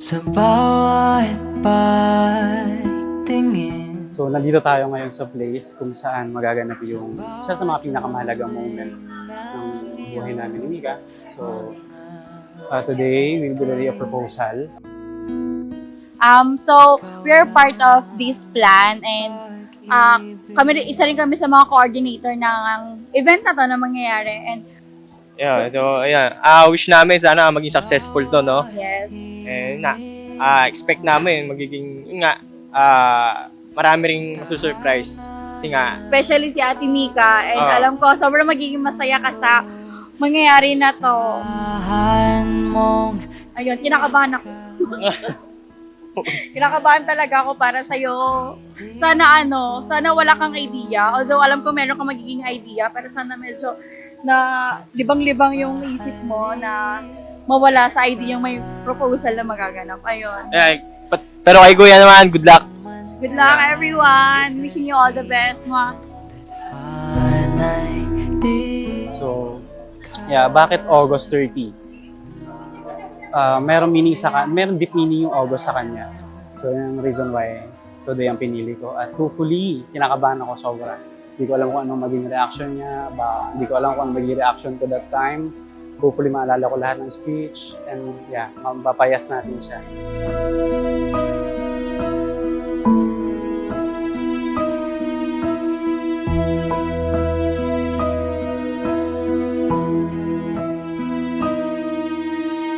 sa bawat pagtingin. So, nandito tayo ngayon sa place kung saan magaganap yung isa sa mga pinakamahalagang moment ng buhay namin ni Mika. So, today, we'll be ready a proposal. So, we're part of this plan and isa rin kami sa mga coordinator ng event na to na mangyayari. And Yeah, so ayan. Wish namin sana maging successful to, no? yes, And expect namin magiging yun nga marami ring masu-surprise. Kasi nga especially si Ate Mika. And Oo. alam ko, sobrang magiging masaya ka sa mangyayari na to. Ayun, kinakabahan ako. Kinakabahan talaga ako para sa'yo. Sana wala kang idea. Although alam ko meron kang magiging idea, pero sana medyo na libang-libang yung isip mo na mawala sa idea yung may proposal na magaganap. Ayun. pero kay Kuya naman, good luck. Good luck everyone. Wishing you all the best. Mwah. So, yeah, bakit August 30? Meron deep meaning yung August sa kanya. So, yun yung reason why today ang pinili ko. At hopefully, kinakabahan ako sobra. Hindi ko alam kung anong maging reaction niya. Hindi ko alam kung anong maging reaction to that time. Hopefully, maalala ko lahat ng speech. And yeah, mapapayas natin siya.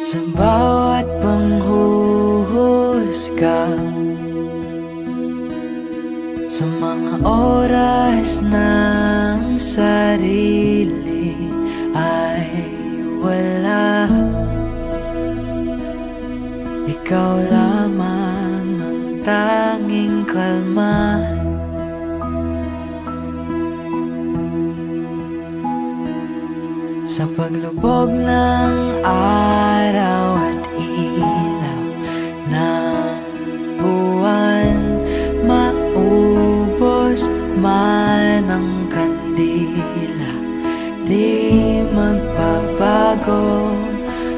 Sa bawat panghuhusga, sa mga oras ng sarili ay wala. Ikaw lamang ang tanging kalma. Sa paglubog ng araw at ilaw ng buwan, maubos man ang kandila, di magbabago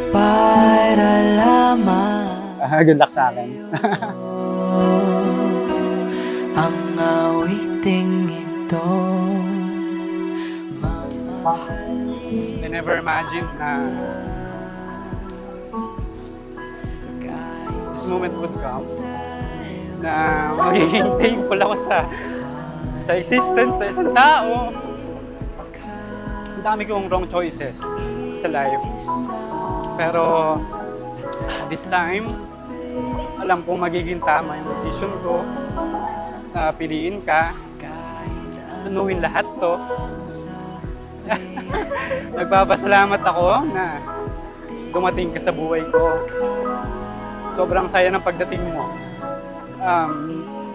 para lamang Good luck sa akin. ang awiting ito. I never imagined na this moment would come na magiging thankful ako sa existence na isang tao. Ang dami kong wrong choices sa life. Pero this time, alam kong magiging tama yung decision ko na piliin ka, tunuhin lahat to. Nagpapasalamat ako na dumating ka sa buhay ko. Sobrang saya ng pagdating mo.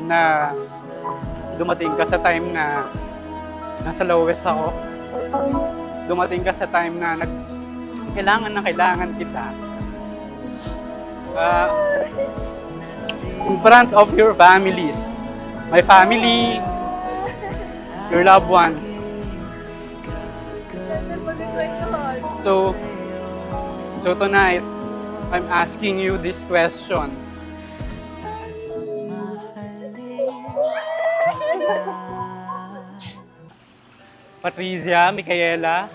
Na dumating ka sa time na nasa lowest ako. Dumating ka sa time na kailangan kita. In front of your families. My family, your loved ones. So tonight, I'm asking you this question. Patricia, Micaela,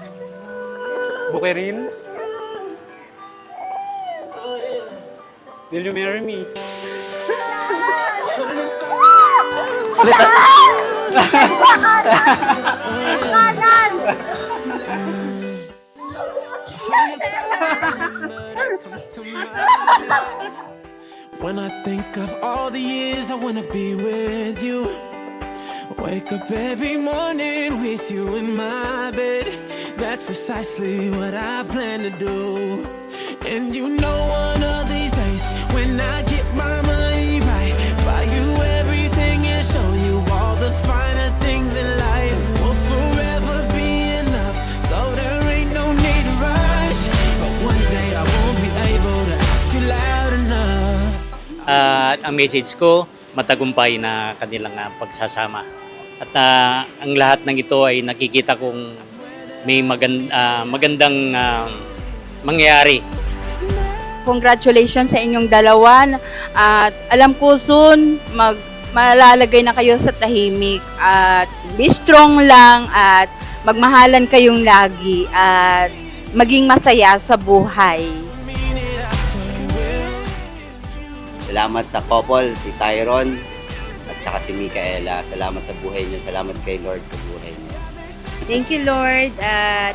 Bukerin, will you marry me? When I think of all the years I wanna be with you, wake up every morning with you in my bed. That's precisely what I plan to do. And you know one of these days when I get my money right, buy you everything and show you all the finer things in life. We'll forever be in love, so there ain't no need to rush. But one day I won't be able to ask you loud enough. At ang message ko, matagumpay na kanilang pagsasama. At ang lahat ng ito ay nakikita kong may magandang mangyayari congratulations sa inyong dalawa. At alam ko soon, malalagay na kayo sa tahimik. At be strong lang at magmahalan kayong lagi. At maging masaya sa buhay. Salamat sa couple, si Tyron at saka si Micaela. Salamat sa buhay niyo. Salamat kay Lord sa buhay niyo. Thank you, Lord. At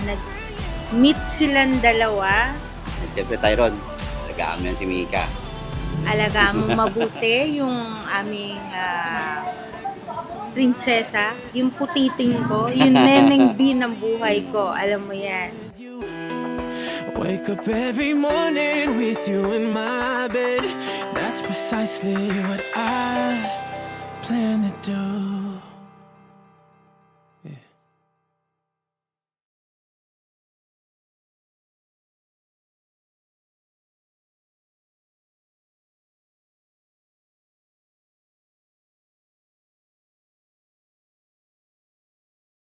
nag-meet silang dalawa. At siyempre Tyron, alagaan mo yan si Mika. Alagaan mo mabuti yung aming prinsesa, yung putiting ko, yung neneng B ng buhay ko. Alam mo yan. Wake up every morning with you in my bed. That's precisely what I plan to do.